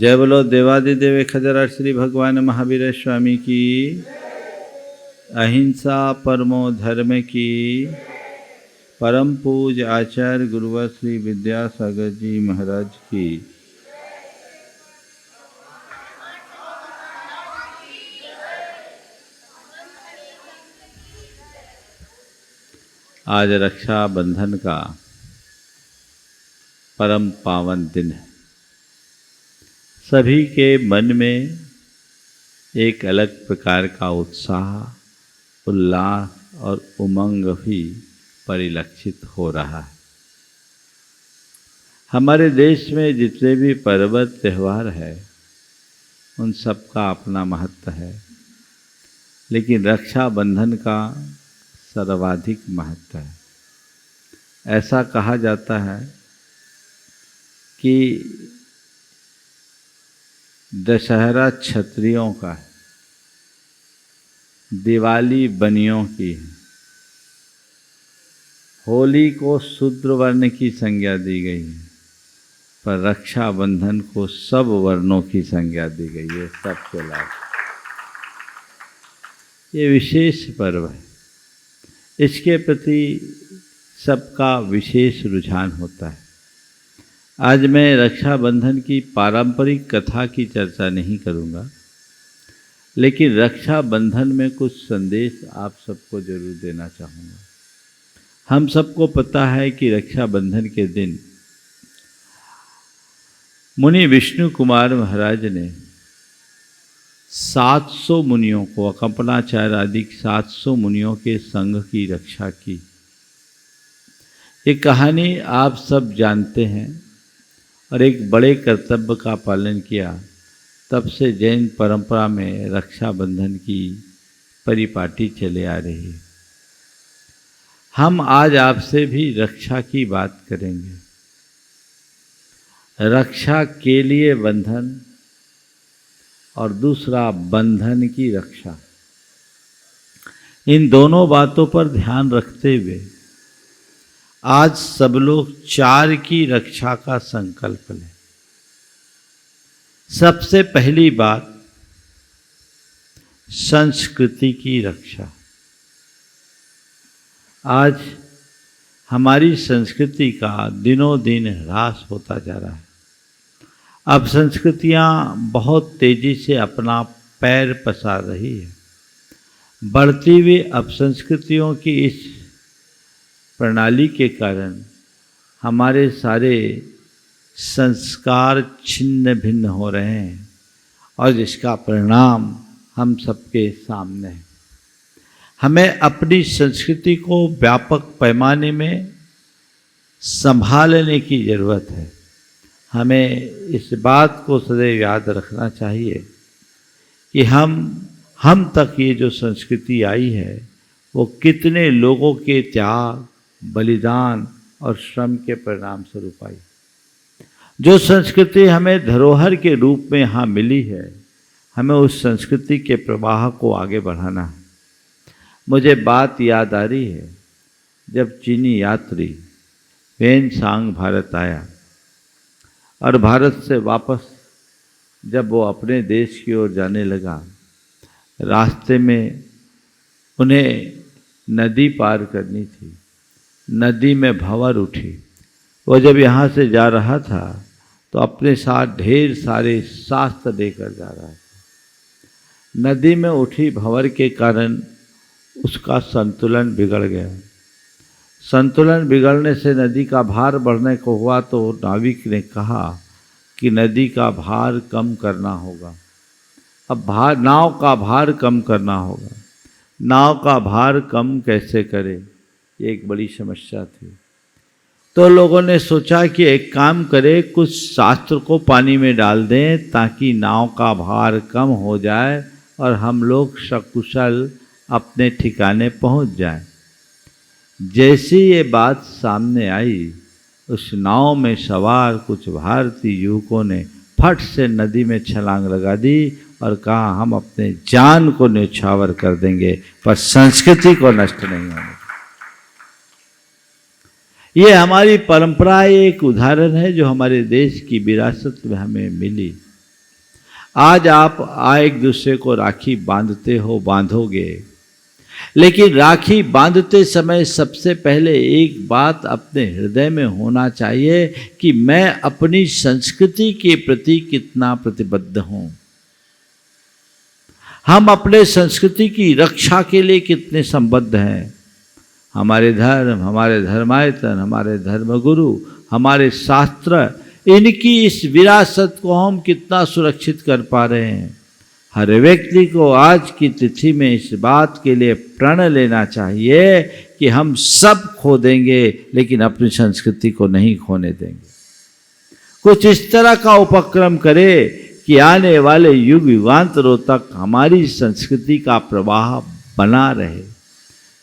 जय बोलो देवादिदेव खजरा श्री भगवान महावीर स्वामी की। अहिंसा परमो धर्म की। परम पूज आचार्य गुरुवर श्री विद्यासागर जी महाराज की। आज रक्षा बंधन का परम पावन दिन है। सभी के मन में एक अलग प्रकार का उत्साह, उल्लास और उमंग भी परिलक्षित हो रहा है। हमारे देश में जितने भी पर्व त्यौहार है उन सब का अपना महत्व है, लेकिन रक्षा बंधन का सर्वाधिक महत्व है। ऐसा कहा जाता है कि दशहरा क्षत्रियों का है, दिवाली बनियों की है, होली को शूद्र वर्ण की संज्ञा दी गई है, पर रक्षाबंधन को सब वर्णों की संज्ञा दी गई है, सबके लाभ। ये विशेष पर्व है, इसके प्रति सबका विशेष रुझान होता है। आज मैं रक्षाबंधन की पारंपरिक कथा की चर्चा नहीं करूंगा, लेकिन रक्षाबंधन में कुछ संदेश आप सबको जरूर देना चाहूँगा। हम सबको पता है कि रक्षाबंधन के दिन मुनि विष्णु कुमार महाराज ने 700 मुनियों को, अकंपनाचार्य आदि 700 मुनियों के संघ की रक्षा की। ये कहानी आप सब जानते हैं और एक बड़े कर्तव्य का पालन किया। तब से जैन परंपरा में रक्षाबंधन की परिपाटी चले आ रही है। हम आज आपसे भी रक्षा की बात करेंगे। रक्षा के लिए बंधन और दूसरा बंधन की रक्षा, इन दोनों बातों पर ध्यान रखते हुए आज सब लोग 4 की रक्षा का संकल्प लें। सबसे पहली बात, संस्कृति की रक्षा। आज हमारी संस्कृति का दिनों दिन ह्रास होता जा रहा है। अब संस्कृतियां बहुत तेजी से अपना पैर पसार रही है। बढ़ती हुई अपसंस्कृतियों की इस प्रणाली के कारण हमारे सारे संस्कार छिन्न भिन्न हो रहे हैं और जिसका परिणाम हम सबके सामने है। हमें अपनी संस्कृति को व्यापक पैमाने में संभालने की ज़रूरत है। हमें इस बात को सदैव याद रखना चाहिए कि हम तक ये जो संस्कृति आई है वो कितने लोगों के त्याग, बलिदान और श्रम के परिणाम स्वरूप आई। जो संस्कृति हमें धरोहर के रूप में यहाँ मिली है, हमें उस संस्कृति के प्रवाह को आगे बढ़ाना है। मुझे बात याद आ रही है, जब चीनी यात्री वेनसांग भारत आया और भारत से वापस जब वो अपने देश की ओर जाने लगा, रास्ते में उन्हें नदी पार करनी थी। नदी में भंवर उठी। वो जब यहाँ से जा रहा था तो अपने साथ ढेर सारे शास्त्र लेकर जा रहा था। नदी में उठी भंवर के कारण उसका संतुलन बिगड़ गया। संतुलन बिगड़ने से नदी का भार बढ़ने को हुआ तो नाविक ने कहा कि नदी का भार कम करना होगा। अब नाव का भार कम करना होगा। नाव का भार कम कैसे करे, ये एक बड़ी समस्या थी। तो लोगों ने सोचा कि एक काम करें, कुछ शास्त्र को पानी में डाल दें ताकि नाव का भार कम हो जाए और हम लोग सकुशल अपने ठिकाने पहुंच जाएं। जैसी ये बात सामने आई, उस नाव में सवार कुछ भारतीय युवकों ने फट से नदी में छलांग लगा दी और कहा हम अपने जान को न्यौछावर कर देंगे पर संस्कृति को नष्ट नहीं होने। ये हमारी परंपरा एक उदाहरण है जो हमारे देश की विरासत में हमें मिली। आज आप एक दूसरे को राखी बांधते हो, बांधोगे, लेकिन राखी बांधते समय सबसे पहले एक बात अपने हृदय में होना चाहिए कि मैं अपनी संस्कृति के प्रति कितना प्रतिबद्ध हूं। हम अपने संस्कृति की रक्षा के लिए कितने संबद्ध हैं। हमारे धर्म, हमारे धर्मायतन, हमारे धर्मगुरु, हमारे शास्त्र, इनकी इस विरासत को हम कितना सुरक्षित कर पा रहे हैं। हर व्यक्ति को आज की तिथि में इस बात के लिए प्रण लेना चाहिए कि हम सब खो देंगे लेकिन अपनी संस्कृति को नहीं खोने देंगे। कुछ इस तरह का उपक्रम करें कि आने वाले युग युगांतरों तक हमारी संस्कृति का प्रवाह बना रहे।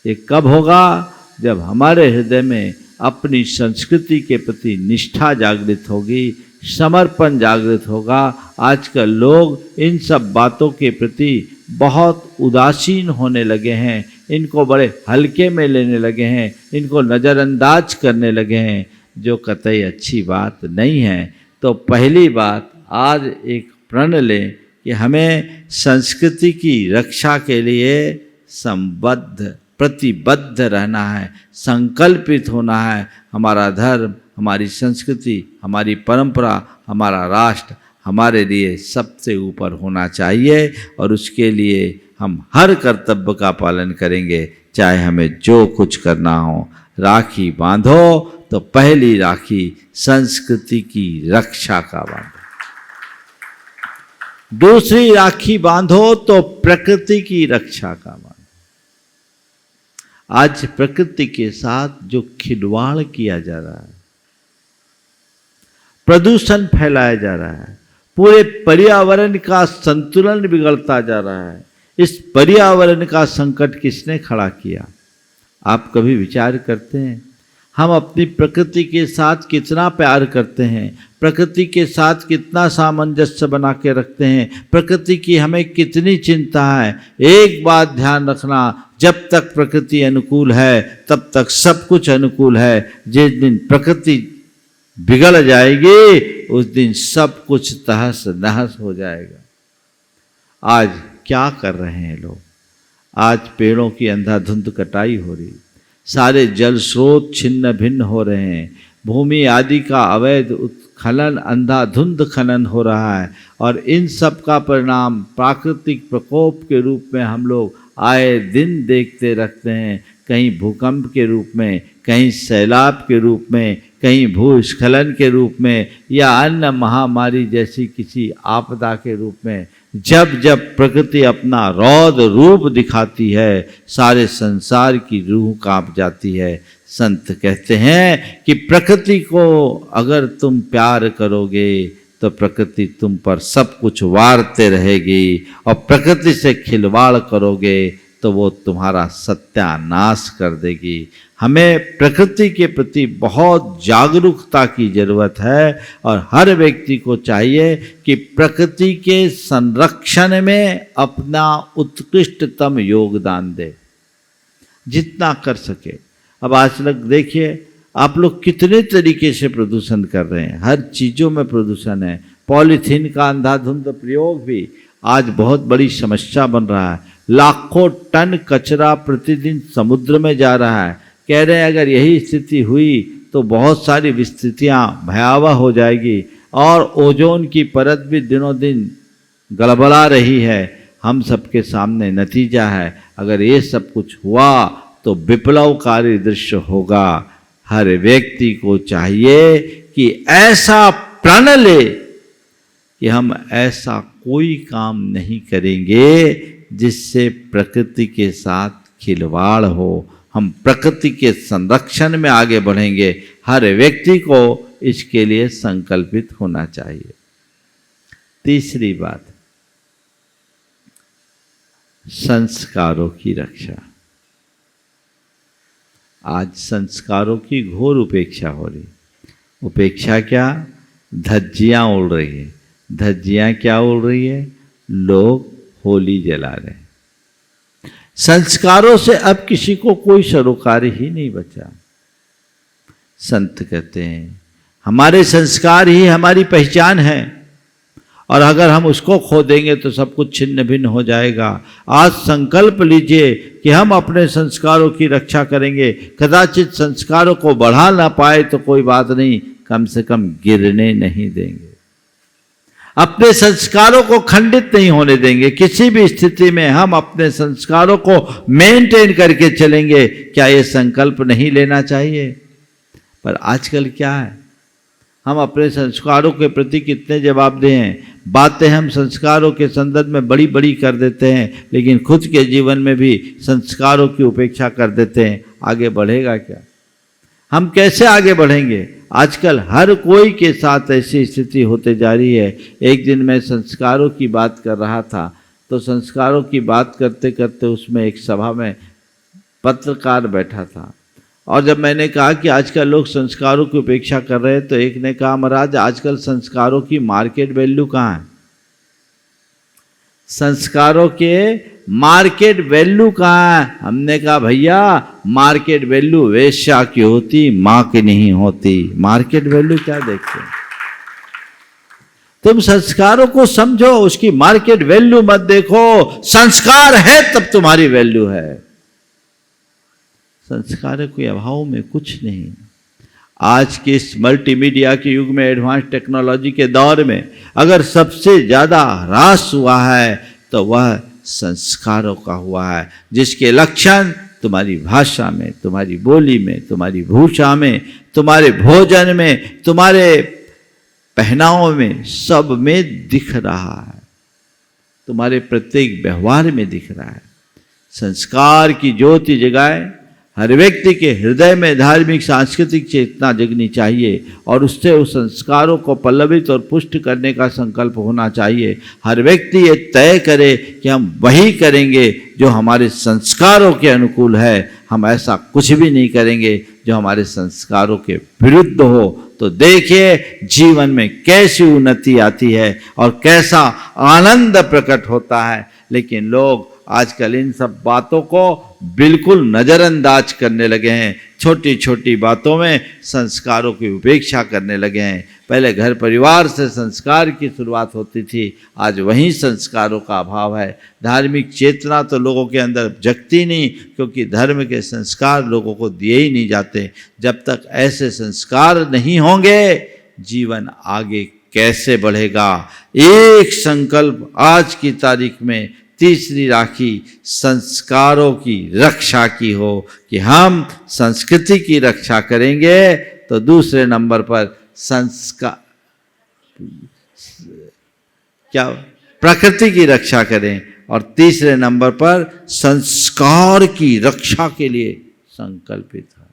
ये कब होगा? जब हमारे हृदय में अपनी संस्कृति के प्रति निष्ठा जागृत होगी, समर्पण जागृत होगा। आजकल लोग इन सब बातों के प्रति बहुत उदासीन होने लगे हैं, इनको बड़े हल्के में लेने लगे हैं, इनको नज़रअंदाज करने लगे हैं, जो कतई अच्छी बात नहीं है। तो पहली बात, आज एक प्रण लें कि हमें संस्कृति की रक्षा के लिए संबद्ध, प्रतिबद्ध रहना है, संकल्पित होना है। हमारा धर्म, हमारी संस्कृति, हमारी परंपरा, हमारा राष्ट्र हमारे लिए सबसे ऊपर होना चाहिए और उसके लिए हम हर कर्तव्य का पालन करेंगे, चाहे हमें जो कुछ करना हो। राखी बांधो तो पहली राखी संस्कृति की रक्षा का बांधो, दूसरी राखी बांधो तो प्रकृति की रक्षा का बांधो। आज प्रकृति के साथ जो खिलवाड़ किया जा रहा है, प्रदूषण फैलाया जा रहा है, पूरे पर्यावरण का संतुलन बिगड़ता जा रहा है, इस पर्यावरण का संकट किसने खड़ा किया? आप कभी विचार करते हैं? हम अपनी प्रकृति के साथ कितना प्यार करते हैं, प्रकृति के साथ कितना सामंजस्य बना के रखते हैं, प्रकृति की हमें कितनी चिंता है। एक बात ध्यान रखना, जब तक प्रकृति अनुकूल है तब तक सब कुछ अनुकूल है। जिस दिन प्रकृति बिगड़ जाएगी उस दिन सब कुछ तहस नहस हो जाएगा। आज क्या कर रहे हैं लोग? आज पेड़ों की अंधाधुंध कटाई हो रही, सारे जल स्रोत छिन्न भिन्न हो रहे हैं, भूमि आदि का अवैध उत्खनन, अंधाधुंध खनन हो रहा है और इन सब का परिणाम प्राकृतिक प्रकोप के रूप में हम लोग आए दिन देखते रखते हैं। कहीं भूकंप के रूप में, कहीं सैलाब के रूप में, कहीं भूस्खलन के रूप में या अन्य महामारी जैसी किसी आपदा के रूप में। जब जब प्रकृति अपना रौद्र रूप दिखाती है, सारे संसार की रूह कांप जाती है। संत कहते हैं कि प्रकृति को अगर तुम प्यार करोगे तो प्रकृति तुम पर सब कुछ वारते रहेगी, और प्रकृति से खिलवाड़ करोगे तो वो तुम्हारा सत्यानाश कर देगी। हमें प्रकृति के प्रति बहुत जागरूकता की जरूरत है और हर व्यक्ति को चाहिए कि प्रकृति के संरक्षण में अपना उत्कृष्टतम योगदान दे, जितना कर सके। अब आज तक देखिए आप लोग कितने तरीके से प्रदूषण कर रहे हैं, हर चीज़ों में प्रदूषण है। पॉलीथीन का अंधाधुंध प्रयोग भी आज बहुत बड़ी समस्या बन रहा है। लाखों टन कचरा प्रतिदिन समुद्र में जा रहा है। कह रहे हैं अगर यही स्थिति हुई तो बहुत सारी विस्तृतियाँ भयावह हो जाएगी और ओजोन की परत भी दिनों दिन गड़बड़ा रही है। हम सबके सामने नतीजा है, अगर ये सब कुछ हुआ तो विप्लवकारी दृश्य होगा। हर व्यक्ति को चाहिए कि ऐसा प्रण ले कि हम ऐसा कोई काम नहीं करेंगे जिससे प्रकृति के साथ खिलवाड़ हो। हम प्रकृति के संरक्षण में आगे बढ़ेंगे। हर व्यक्ति को इसके लिए संकल्पित होना चाहिए। तीसरी बात, संस्कारों की रक्षा। आज संस्कारों की घोर उपेक्षा हो रही। उपेक्षा क्या? धज्जियां उड़ रही है। धज्जियां क्या उड़ रही है? लोग होली जला रहे हैं। संस्कारों से अब किसी को कोई सरोकार ही नहीं बचा। संत कहते हैं हमारे संस्कार ही हमारी पहचान है और अगर हम उसको खो देंगे तो सब कुछ छिन्न भिन्न हो जाएगा। आज संकल्प लीजिए कि हम अपने संस्कारों की रक्षा करेंगे। कदाचित संस्कारों को बढ़ा ना पाए तो कोई बात नहीं, कम से कम गिरने नहीं देंगे, अपने संस्कारों को खंडित नहीं होने देंगे। किसी भी स्थिति में हम अपने संस्कारों को मेंटेन करके चलेंगे। क्या ये संकल्प नहीं लेना चाहिए? पर आजकल क्या है, हम अपने संस्कारों के प्रति कितने जवाबदेह हैं। बातें हम संस्कारों के संदर्भ में बड़ी बड़ी कर देते हैं, लेकिन खुद के जीवन में भी संस्कारों की उपेक्षा कर देते हैं। आगे बढ़ेगा क्या? हम कैसे आगे बढ़ेंगे? आजकल हर कोई के साथ ऐसी स्थिति होते जा रही है। एक दिन मैं संस्कारों की बात कर रहा था, तो संस्कारों की बात करते करते उसमें एक सभा में पत्रकार बैठा था, और जब मैंने कहा कि आजकल लोग संस्कारों की उपेक्षा कर रहे हैं, तो एक ने कहा, महाराज आजकल संस्कारों की मार्केट वैल्यू कहाँ है? संस्कारों के मार्केट वैल्यू कहाँ है? हमने कहा भैया मार्केट वैल्यू वेश्या की होती, माँ की नहीं होती। मार्केट वैल्यू क्या देखते हैं? तुम संस्कारों को समझो, उसकी मार्केट वैल्यू मत देखो। संस्कार है तब तुम्हारी वैल्यू है। संस्कार के अभाव में कुछ नहीं। आज के इस मल्टीमीडिया के युग में, एडवांस टेक्नोलॉजी के दौर में, अगर सबसे ज़्यादा ह्रास हुआ है तो वह संस्कारों का हुआ है, जिसके लक्षण तुम्हारी भाषा में, तुम्हारी बोली में, तुम्हारी भूषा में, तुम्हारे भोजन में, तुम्हारे पहनाव में, सब में दिख रहा है। तुम्हारे प्रत्येक व्यवहार में दिख रहा है। संस्कार की ज्योति जगाए। हर व्यक्ति के हृदय में धार्मिक सांस्कृतिक चेतना जगनी चाहिए, और उससे उस संस्कारों को पल्लवित और पुष्ट करने का संकल्प होना चाहिए। हर व्यक्ति ये तय करे कि हम वही करेंगे जो हमारे संस्कारों के अनुकूल है। हम ऐसा कुछ भी नहीं करेंगे जो हमारे संस्कारों के विरुद्ध हो। तो देखिए जीवन में कैसी उन्नति आती है और कैसा आनंद प्रकट होता है। लेकिन लोग आजकल इन सब बातों को बिल्कुल नज़रअंदाज करने लगे हैं। छोटी छोटी बातों में संस्कारों की उपेक्षा करने लगे हैं। पहले घर परिवार से संस्कार की शुरुआत होती थी, आज वहीं संस्कारों का अभाव है। धार्मिक चेतना तो लोगों के अंदर जगती नहीं, क्योंकि धर्म के संस्कार लोगों को दिए ही नहीं जाते। जब तक ऐसे संस्कार नहीं होंगे, जीवन आगे कैसे बढ़ेगा? एक संकल्प आज की तारीख में, तीसरी राखी संस्कारों की रक्षा की हो कि हम संस्कृति की रक्षा करेंगे, तो दूसरे नंबर पर प्रकृति की रक्षा करें, और तीसरे नंबर पर संस्कार की रक्षा के लिए संकल्पित है।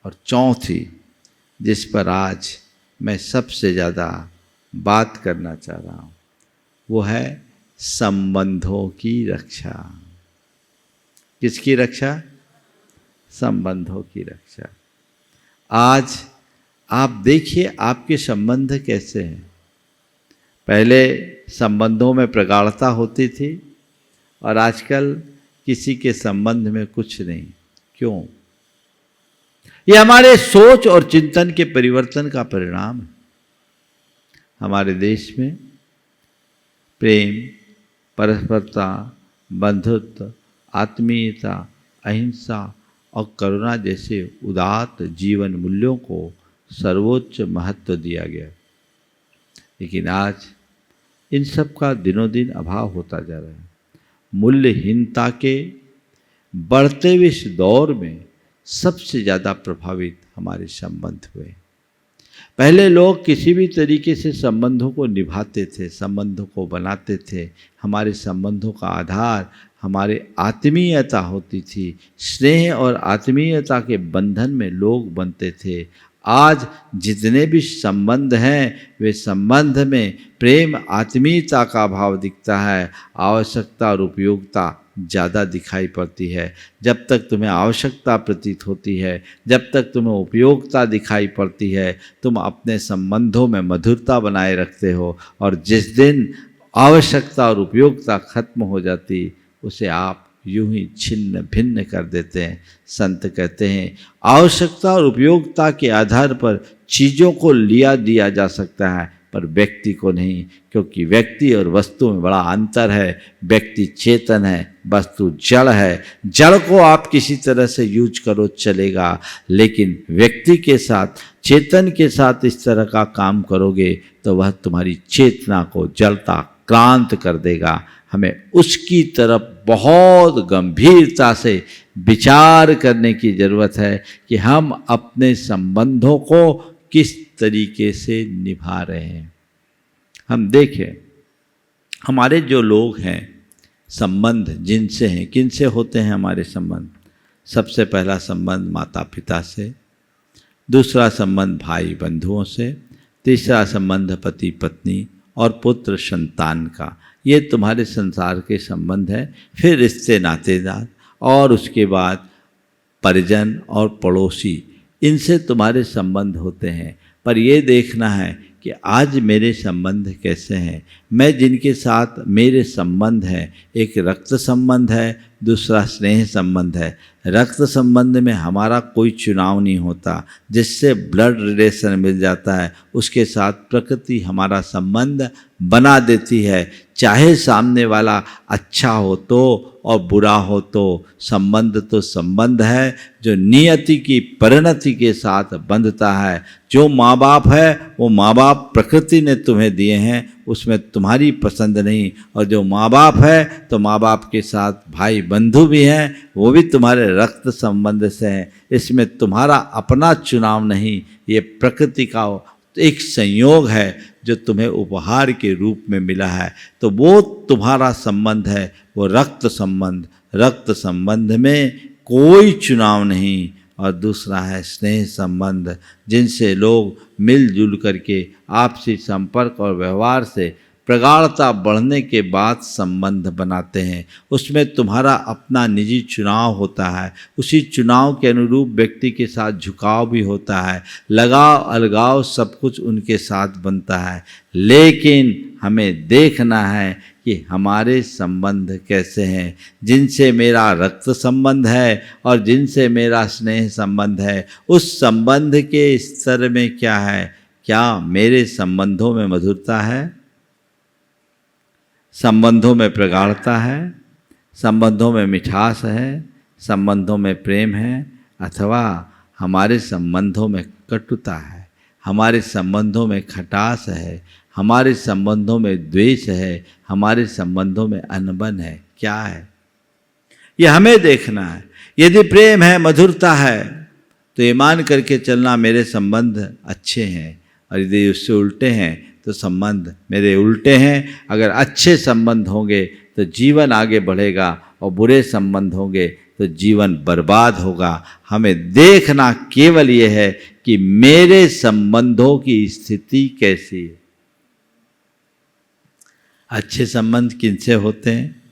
और चौथी, जिस पर आज मैं सबसे ज़्यादा बात करना चाह रहा हूँ, वो है संबंधों की रक्षा। किसकी रक्षा? संबंधों की रक्षा। आज आप देखिए आपके संबंध कैसे हैं। पहले संबंधों में प्रगाढ़ता होती थी, और आजकल किसी के संबंध में कुछ नहीं। क्यों? ये हमारे सोच और चिंतन के परिवर्तन का परिणाम है। हमारे देश में प्रेम, परस्परता, बंधुत्व, आत्मीयता, अहिंसा और करुणा जैसे उदात्त जीवन मूल्यों को सर्वोच्च महत्व दिया गया। लेकिन आज इन सब का दिनों दिन अभाव होता जा रहा है। मूल्यहीनता के बढ़ते हुए इस दौर में सबसे ज़्यादा प्रभावित हमारे संबंध हुए। पहले लोग किसी भी तरीके से संबंधों को निभाते थे, संबंधों को बनाते थे। हमारे संबंधों का आधार हमारे आत्मीयता होती थी। स्नेह और आत्मीयता के बंधन में लोग बनते थे। आज जितने भी संबंध हैं, वे संबंध में प्रेम, आत्मीयता का भाव दिखता है। आवश्यकता और उपयोगिता ज़्यादा दिखाई पड़ती है। जब तक तुम्हें आवश्यकता प्रतीत होती है, जब तक तुम्हें उपयोगिता दिखाई पड़ती है, तुम अपने संबंधों में मधुरता बनाए रखते हो। और जिस दिन आवश्यकता और उपयोगिता खत्म हो जाती, उसे आप यूं ही छिन्न भिन्न कर देते हैं। संत कहते हैं, आवश्यकता और उपयोगिता के आधार पर चीज़ों को लिया दिया जा सकता है, पर व्यक्ति को नहीं, क्योंकि व्यक्ति और वस्तु में बड़ा अंतर है। व्यक्ति चेतन है, वस्तु जड़ है। जड़ को आप किसी तरह से यूज करो चलेगा, लेकिन व्यक्ति के साथ, चेतन के साथ इस तरह का काम करोगे तो वह तुम्हारी चेतना को जड़ता क्रांत कर देगा। हमें उसकी तरफ बहुत गंभीरता से विचार करने की ज़रूरत है कि हम अपने संबंधों को किस तरीके से निभा रहे हैं। हम देखें, हमारे जो लोग हैं, संबंध जिनसे हैं, किनसे होते हैं हमारे संबंध? सबसे पहला संबंध माता पिता से, दूसरा संबंध भाई बंधुओं से, तीसरा संबंध पति पत्नी और पुत्र संतान का। ये तुम्हारे संसार के संबंध हैं। फिर रिश्ते नातेदार और उसके बाद परिजन और पड़ोसी, इनसे तुम्हारे संबंध होते हैं। पर ये देखना है कि आज मेरे संबंध कैसे हैं। मैं जिनके साथ मेरे संबंध हैं, एक रक्त संबंध है, दूसरा स्नेह संबंध है। रक्त संबंध में हमारा कोई चुनाव नहीं होता, जिससे ब्लड रिलेशन मिल जाता है उसके साथ प्रकृति हमारा संबंध बना देती है। चाहे सामने वाला अच्छा हो तो और बुरा हो तो संबंध है, जो नियति की परिणति के साथ बंधता है। जो माँ बाप है वो माँ बाप प्रकृति ने तुम्हें दिए हैं, उसमें तुम्हारी पसंद नहीं। और जो माँ बाप है तो माँ बाप के साथ भाई बंधु भी हैं, वो भी तुम्हारे रक्त संबंध से हैं। इसमें तुम्हारा अपना चुनाव नहीं, ये प्रकृति का एक संयोग है जो तुम्हें उपहार के रूप में मिला है। तो वो तुम्हारा संबंध है, वो रक्त संबंध। रक्त संबंध में कोई चुनाव नहीं। और दूसरा है स्नेह संबंध, जिनसे लोग मिलजुल करके आपसी संपर्क और व्यवहार से प्रगाढ़ता बढ़ने के बाद संबंध बनाते हैं। उसमें तुम्हारा अपना निजी चुनाव होता है, उसी चुनाव के अनुरूप व्यक्ति के साथ झुकाव भी होता है, लगाव अलगाव सब कुछ उनके साथ बनता है। लेकिन हमें देखना है कि हमारे संबंध कैसे हैं। जिनसे मेरा रक्त संबंध है और जिनसे मेरा स्नेह संबंध है, उस संबंध के स्तर में क्या है? क्या मेरे संबंधों में मधुरता है? संबंधों में प्रगाढ़ता है? संबंधों में मिठास है? संबंधों में प्रेम है? अथवा हमारे संबंधों में कटुता है, हमारे संबंधों में खटास है, हमारे संबंधों में द्वेष है, हमारे संबंधों में अनबन है? क्या है ये हमें देखना है। यदि प्रेम है, मधुरता है, तो ये मान करके चलना मेरे संबंध अच्छे हैं, और यदि उससे उल्टे हैं तो संबंध मेरे उल्टे हैं। अगर अच्छे संबंध होंगे तो जीवन आगे बढ़ेगा, और बुरे संबंध होंगे तो जीवन बर्बाद होगा। हमें देखना केवल ये है कि मेरे संबंधों की स्थिति कैसी है। अच्छे संबंध किनसे होते हैं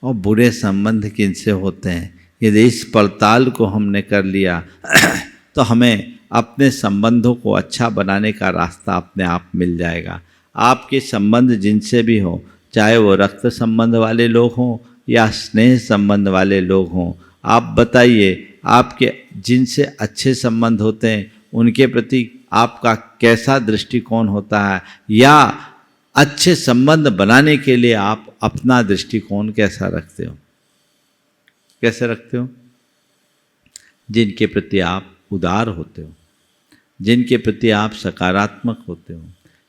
और बुरे संबंध किनसे होते हैं, यदि इस पड़ताल को हमने कर लिया तो हमें अपने संबंधों को अच्छा बनाने का रास्ता अपने आप मिल जाएगा। आपके संबंध जिनसे भी हो, चाहे वो रक्त संबंध वाले लोग हों या स्नेह संबंध वाले लोग हों, आप बताइए आपके जिनसे अच्छे संबंध होते हैं उनके प्रति आपका कैसा दृष्टिकोण होता है, या अच्छे संबंध बनाने के लिए आप अपना दृष्टिकोण कैसा रखते हो? कैसे रखते हो? जिनके प्रति आप उदार होते हो, जिनके प्रति आप सकारात्मक होते हो,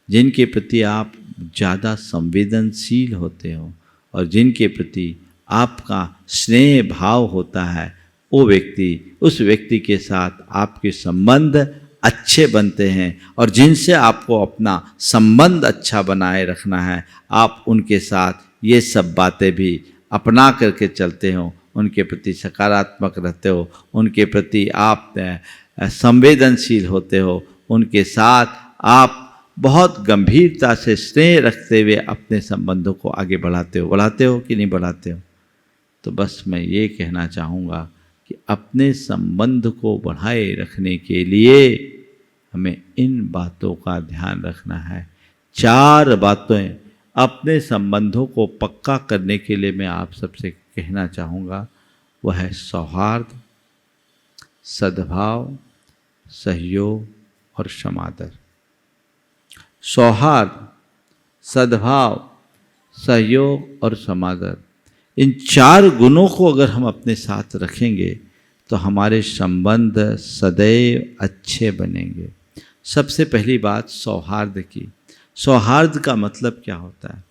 जिनके प्रति आप ज़्यादा संवेदनशील होते हो, और जिनके प्रति आपका स्नेह भाव होता है, वो व्यक्ति, उस व्यक्ति के साथ आपके संबंध अच्छे बनते हैं। और जिनसे आपको अपना संबंध अच्छा बनाए रखना है, आप उनके साथ ये सब बातें भी अपना करके चलते हो, उनके प्रति सकारात्मक रहते हो, उनके प्रति आप संवेदनशील होते हो, उनके साथ आप बहुत गंभीरता से स्नेह रखते हुए अपने संबंधों को आगे बढ़ाते हो कि नहीं बढ़ाते हो? तो बस मैं ये कहना चाहूँगा कि अपने संबंध को बढ़ाए रखने के लिए हमें इन बातों का ध्यान रखना है। 4 बातें अपने संबंधों को पक्का करने के लिए मैं आप सबसे कहना चाहूँगा। वह है सौहार्द, सद्भाव, सहयोग और क्षमादर। सौहार्द, सद्भाव, सहयोग और समादर, इन 4 गुणों को अगर हम अपने साथ रखेंगे तो हमारे संबंध सदैव अच्छे बनेंगे। सबसे पहली बात सौहार्द की। सौहार्द का मतलब क्या होता है?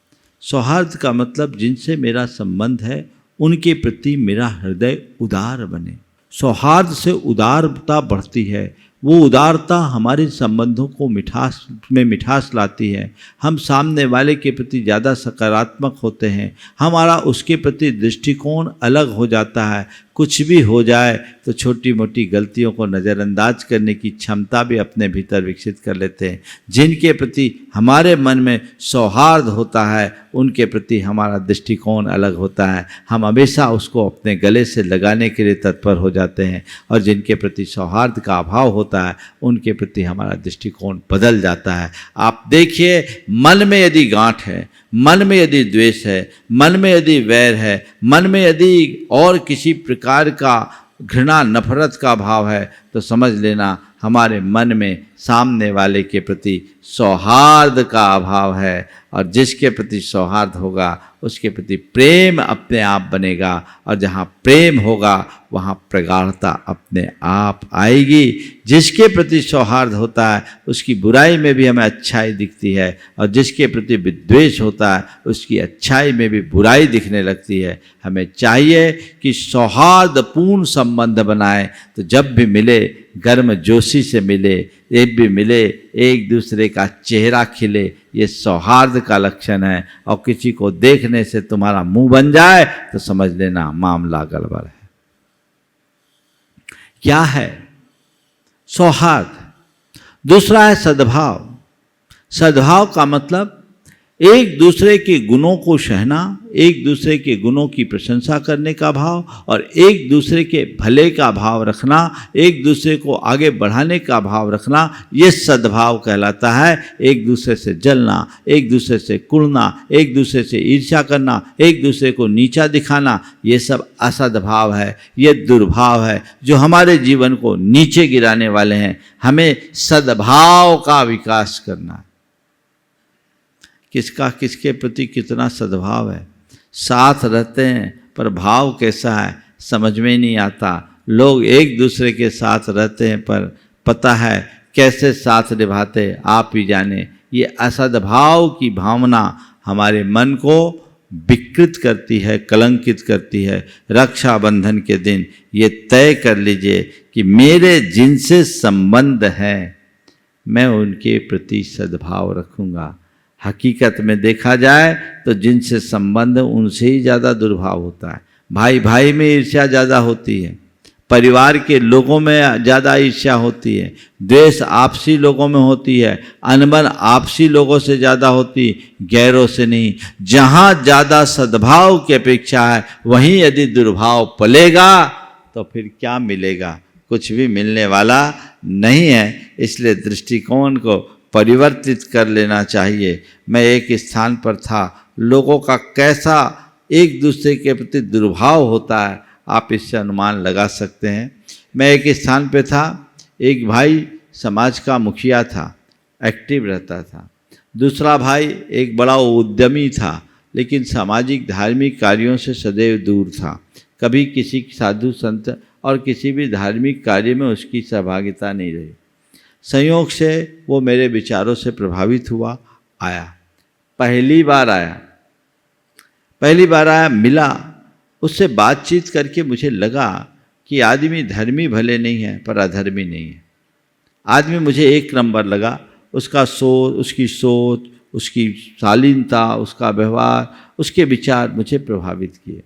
सौहार्द का मतलब जिनसे मेरा संबंध है उनके प्रति मेरा हृदय उदार बने। सौहार्द से उदारता बढ़ती है। वो उदारता हमारे संबंधों को मिठास लाती है। हम सामने वाले के प्रति ज़्यादा सकारात्मक होते हैं। हमारा उसके प्रति दृष्टिकोण अलग हो जाता है। कुछ भी हो जाए तो छोटी मोटी गलतियों को नज़रअंदाज करने की क्षमता भी अपने भीतर विकसित कर लेते हैं। जिनके प्रति हमारे मन में सौहार्द होता है उनके प्रति हमारा दृष्टिकोण अलग होता है। हम हमेशा उसको अपने गले से लगाने के लिए तत्पर हो जाते हैं, और जिनके प्रति सौहार्द का अभाव होता है उनके प्रति हमारा दृष्टिकोण बदल जाता है। आप देखिए, मन में यदि गांठ है, मन में यदि द्वेष है, मन में यदि वैर है, मन में यदि और किसी प्रकार का घृणा नफरत का भाव है, तो समझ लेना हमारे मन में सामने वाले के प्रति सौहार्द का अभाव है। और जिसके प्रति सौहार्द होगा उसके प्रति प्रेम अपने आप बनेगा, और जहाँ प्रेम होगा वहाँ प्रगाढ़ता अपने आप आएगी। जिसके प्रति सौहार्द होता है उसकी बुराई में भी हमें अच्छाई दिखती है, और जिसके प्रति विद्वेष होता है उसकी अच्छाई में भी बुराई दिखने लगती है। हमें चाहिए कि सौहार्दपूर्ण संबंध बनाए, तो जब भी मिले गर्म जोशी से मिले, एक भी मिले एक दूसरे का चेहरा खिले, ये सौहार्द का लक्षण है। और किसी को देखने से तुम्हारा मुंह बन जाए तो समझ लेना मामला गड़बड़ है। क्या है सौहार्द? दूसरा है सद्भाव। सद्भाव का मतलब एक दूसरे के गुणों को सहना, एक दूसरे के गुणों की प्रशंसा करने का भाव, और एक दूसरे के भले का भाव रखना, एक दूसरे को आगे बढ़ाने का भाव रखना, ये सद्भाव कहलाता है। एक दूसरे से जलना, एक दूसरे से कुड़ना, एक दूसरे से ईर्ष्या करना, एक दूसरे को नीचा दिखाना, ये सब असद्भाव है, ये दुर्भाव है जो हमारे जीवन को नीचे गिराने वाले हैं। हमें सद्भाव का विकास करना है। किसका किसके प्रति कितना सद्भाव है? साथ रहते हैं पर भाव कैसा है समझ में नहीं आता। लोग एक दूसरे के साथ रहते हैं पर पता है कैसे साथ निभाते आप ही जाने। ये असद्भाव की भावना हमारे मन को विकृत करती है, कलंकित करती है। रक्षाबंधन के दिन ये तय कर लीजिए कि मेरे जिनसे संबंध है मैं उनके प्रति सद्भाव रखूँगा। हकीकत में देखा जाए तो जिनसे संबंध उनसे ही ज़्यादा दुर्भाव होता है। भाई भाई में ईर्ष्या ज़्यादा होती है, परिवार के लोगों में ज़्यादा ईर्ष्या होती है, द्वेष आपसी लोगों में होती है, अनबन आपसी लोगों से ज़्यादा होती, गैरों से नहीं। जहाँ ज़्यादा सद्भाव की अपेक्षा है वहीं यदि दुर्भाव पलेगा तो फिर क्या मिलेगा? कुछ भी मिलने वाला नहीं है। इसलिए दृष्टिकोण को परिवर्तित कर लेना चाहिए। मैं एक स्थान पर था, लोगों का कैसा एक दूसरे के प्रति दुर्भाव होता है आप इससे अनुमान लगा सकते हैं। मैं एक स्थान पे था, एक भाई समाज का मुखिया था, एक्टिव रहता था। दूसरा भाई एक बड़ा उद्यमी था, लेकिन सामाजिक धार्मिक कार्यों से सदैव दूर था। कभी किसी साधु संत और किसी भी धार्मिक कार्य में उसकी सहभागिता नहीं रही। संयोग से वो मेरे विचारों से प्रभावित हुआ, आया। पहली बार आया, मिला, उससे बातचीत करके मुझे लगा कि आदमी धर्मी भले नहीं है पर अधर्मी नहीं है। आदमी मुझे एक नंबर लगा। उसकी सोच, उसकी शालीनता, उसका व्यवहार, उसके विचार मुझे प्रभावित किए।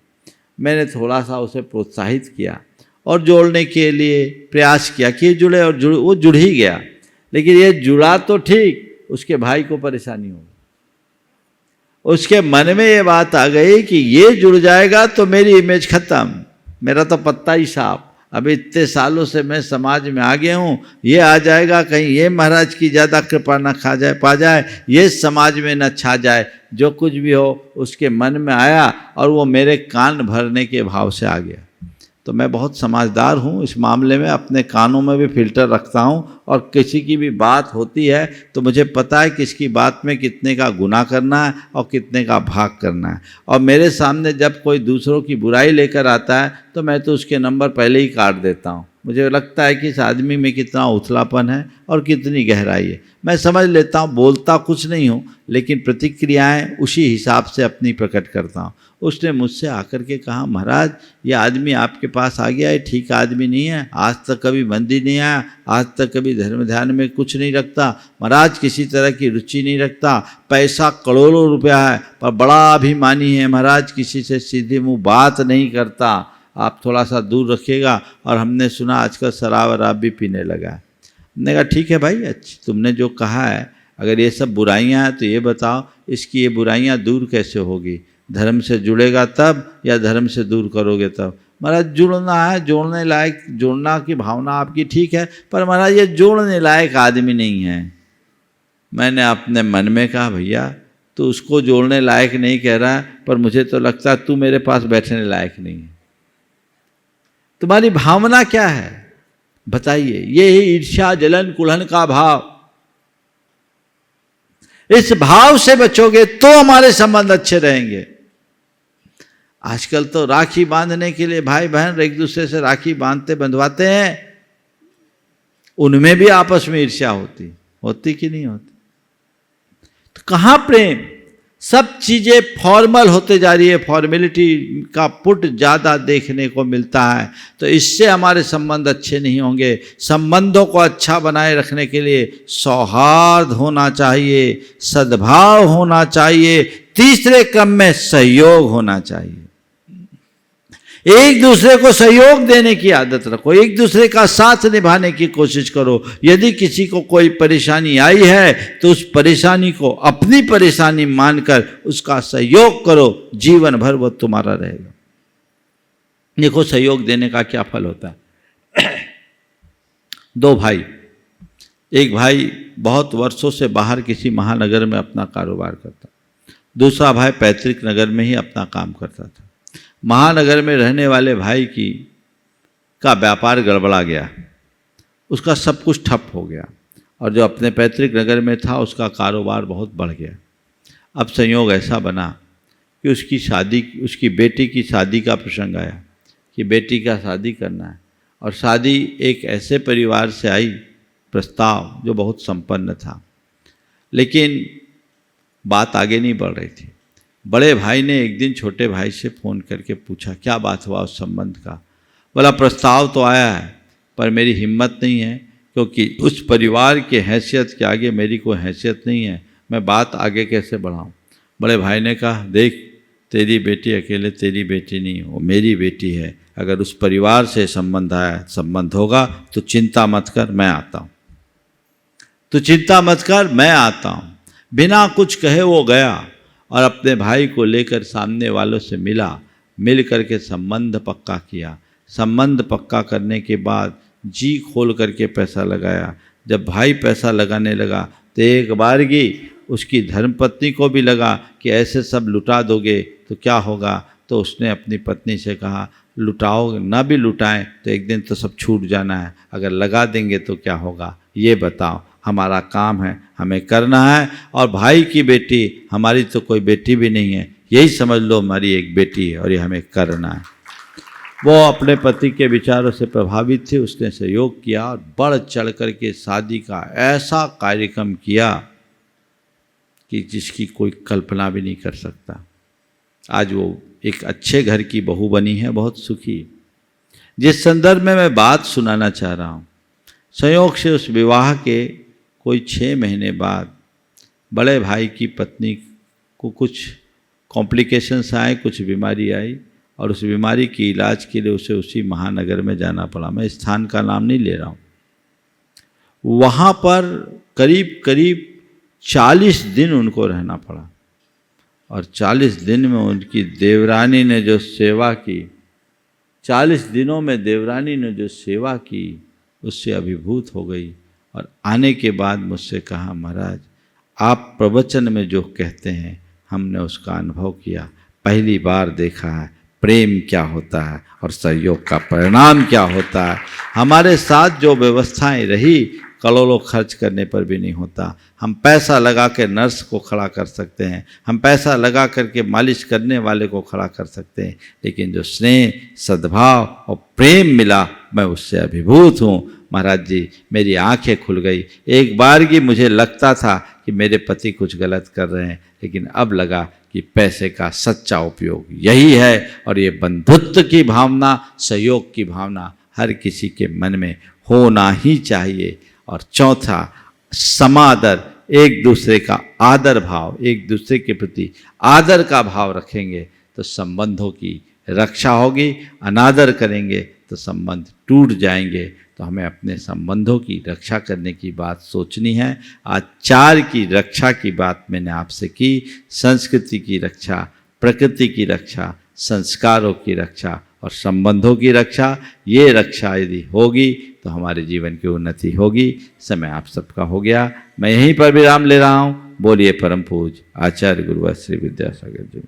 मैंने थोड़ा सा उसे प्रोत्साहित किया और जोड़ने के लिए प्रयास किया कि जुड़े, और वो जुड़ ही गया। लेकिन ये जुड़ा तो ठीक, उसके भाई को परेशानी होगी। उसके मन में ये बात आ गई कि ये जुड़ जाएगा तो मेरी इमेज खत्म, मेरा तो पत्ता ही साफ। अब इतने सालों से मैं समाज में आ गया हूँ, ये आ जाएगा कहीं ये महाराज की ज़्यादा कृपा न पा जाए, ये समाज में न छा जाए। जो कुछ भी हो उसके मन में आया और वो मेरे कान भरने के भाव से आ गया। तो मैं बहुत समझदार हूँ इस मामले में, अपने कानों में भी फिल्टर रखता हूँ और किसी की भी बात होती है तो मुझे पता है किसकी बात में कितने का गुनाह करना है और कितने का भाग करना है। और मेरे सामने जब कोई दूसरों की बुराई लेकर आता है तो मैं तो उसके नंबर पहले ही काट देता हूँ। मुझे लगता है कि इस आदमी में कितना उथलापन है और कितनी गहराई है। मैं समझ लेता हूँ, बोलता कुछ नहीं हूँ, लेकिन प्रतिक्रियाएं उसी हिसाब से अपनी प्रकट करता हूँ। उसने मुझसे आकर के कहा, महाराज ये आदमी आपके पास आ गया है, ठीक आदमी नहीं है, आज तक कभी मंदिर नहीं आया, आज तक कभी धर्म ध्यान में कुछ नहीं रखता, महाराज किसी तरह की रुचि नहीं रखता, पैसा करोड़ों रुपया है पर बड़ा अभिमानी है महाराज, किसी से सीधे मुँह बात नहीं करता, आप थोड़ा सा दूर रखिएगा। और हमने सुना आजकल शराब वराब भी पीने लगा है। हमने कहा ठीक है भाई, अच्छा तुमने जो कहा है, अगर ये सब बुराइयां हैं तो ये बताओ इसकी ये बुराइयां दूर कैसे होगी? धर्म से जुड़ेगा तब या धर्म से दूर करोगे तब? महाराज जुड़ना है, जोड़ने लायक, जोड़ना की भावना आपकी ठीक है, पर महाराज ये जोड़ने लायक आदमी नहीं है। मैंने अपने मन में कहा भैया तो उसको जोड़ने लायक नहीं कह रहा है, पर मुझे तो लगता है तू मेरे पास बैठने लायक नहीं है। तुम्हारी भावना क्या है बताइए? ये ही ईर्ष्या जलन कुलहन का भाव, इस भाव से बचोगे तो हमारे संबंध अच्छे रहेंगे। आजकल तो राखी बांधने के लिए भाई बहन एक दूसरे से राखी बांधते बंधवाते हैं, उनमें भी आपस में ईर्ष्या होती कि नहीं होती? तो कहां प्रेम? सब चीजें फॉर्मल होते जा रही है, फॉर्मेलिटी का पुट ज़्यादा देखने को मिलता है, तो इससे हमारे संबंध अच्छे नहीं होंगे। संबंधों को अच्छा बनाए रखने के लिए सौहार्द होना चाहिए, सद्भाव होना चाहिए, तीसरे क्रम में सहयोग होना चाहिए। एक दूसरे को सहयोग देने की आदत रखो, एक दूसरे का साथ निभाने की कोशिश करो। यदि किसी को कोई परेशानी आई है तो उस परेशानी को अपनी परेशानी मानकर उसका सहयोग करो, जीवन भर वो तुम्हारा रहेगा। देखो सहयोग देने का क्या फल होता है। दो भाई, एक भाई बहुत वर्षों से बाहर किसी महानगर में अपना कारोबार करता, दूसरा भाई पैतृक नगर में ही अपना काम करता था। महानगर में रहने वाले भाई का व्यापार गड़बड़ा गया, उसका सब कुछ ठप हो गया, और जो अपने पैतृक नगर में था उसका कारोबार बहुत बढ़ गया। अब संयोग ऐसा बना कि उसकी बेटी की शादी का प्रसंग आया कि बेटी का शादी करना है, और शादी एक ऐसे परिवार से आई प्रस्ताव जो बहुत संपन्न था, लेकिन बात आगे नहीं बढ़ रही थी। बड़े भाई ने एक दिन छोटे भाई से फ़ोन करके पूछा क्या बात हुआ उस संबंध का। बोला प्रस्ताव तो आया है पर मेरी हिम्मत नहीं है, क्योंकि उस परिवार के हैसियत के आगे मेरी कोई हैसियत नहीं है, मैं बात आगे कैसे बढ़ाऊं। बड़े भाई ने कहा देख तेरी बेटी अकेले तेरी बेटी नहीं, वो मेरी बेटी है, अगर उस परिवार से संबंध होगा तो चिंता मत कर, मैं आता हूँ, तो चिंता मत कर, मैं आता हूँ। बिना कुछ कहे वो गया और अपने भाई को लेकर सामने वालों से मिल करके संबंध पक्का किया। संबंध पक्का करने के बाद जी खोल करके पैसा लगाया। जब भाई पैसा लगाने लगा तो एक बारगी उसकी धर्मपत्नी को भी लगा कि ऐसे सब लुटा दोगे तो क्या होगा, तो उसने अपनी पत्नी से कहा लुटाओ ना भी लुटाएं तो एक दिन तो सब छूट जाना है, अगर लगा देंगे तो क्या होगा, ये बताओ। हमारा काम है, हमें करना है, और भाई की बेटी हमारी तो कोई बेटी भी नहीं है, यही समझ लो हमारी एक बेटी है और ये हमें करना है। वो अपने पति के विचारों से प्रभावित थी, उसने सहयोग किया और बढ़ चढ़ कर के शादी का ऐसा कार्यक्रम किया कि जिसकी कोई कल्पना भी नहीं कर सकता। आज वो एक अच्छे घर की बहू बनी है, बहुत सुखी। जिस संदर्भ में मैं बात सुनाना चाह रहा हूँ, संयोग से उस विवाह के कोई 6 महीने बाद बड़े भाई की पत्नी को कुछ कॉम्प्लिकेशंस आए, कुछ बीमारी आई, और उस बीमारी के इलाज के लिए उसे उसी महानगर में जाना पड़ा। मैं स्थान का नाम नहीं ले रहा हूँ। वहाँ पर करीब करीब 40 दिन उनको रहना पड़ा, और 40 दिन में उनकी देवरानी ने जो सेवा की, 40 दिनों में देवरानी ने जो सेवा की उससे अभिभूत हो गई। और आने के बाद मुझसे कहा महाराज आप प्रवचन में जो कहते हैं हमने उसका अनुभव किया, पहली बार देखा है, प्रेम क्या होता है और सहयोग का परिणाम क्या होता है। हमारे साथ जो व्यवस्थाएं रही करोड़ों खर्च करने पर भी नहीं होता। हम पैसा लगा के नर्स को खड़ा कर सकते हैं, हम पैसा लगा करके मालिश करने वाले को खड़ा कर सकते हैं, लेकिन जो स्नेह, सद्भाव और प्रेम मिला, मैं उससे अभिभूत हूँ। महाराज जी, मेरी आंखें खुल गई। एक बार की मुझे लगता था कि मेरे पति कुछ गलत कर रहे हैं, लेकिन अब लगा कि पैसे का सच्चा उपयोग यही है। और ये बंधुत्व की भावना, सहयोग की भावना हर किसी के मन में होना ही चाहिए। और चौथा, समादर, एक दूसरे का आदर भाव, एक दूसरे के प्रति आदर का भाव रखेंगे तो संबंधों की रक्षा होगी। अनादर करेंगे तो संबंध टूट जाएंगे। तो हमें अपने संबंधों की रक्षा करने की बात सोचनी है। आचार की रक्षा की बात मैंने आपसे की, संस्कृति की रक्षा, प्रकृति की रक्षा, संस्कारों की रक्षा और संबंधों की रक्षा। ये रक्षा यदि होगी तो हमारे जीवन की उन्नति होगी। समय आप सबका हो गया, मैं यहीं पर विराम ले रहा हूँ। बोलिए परम पूज्य आचार्य गुरुवर श्री विद्यासागर जी।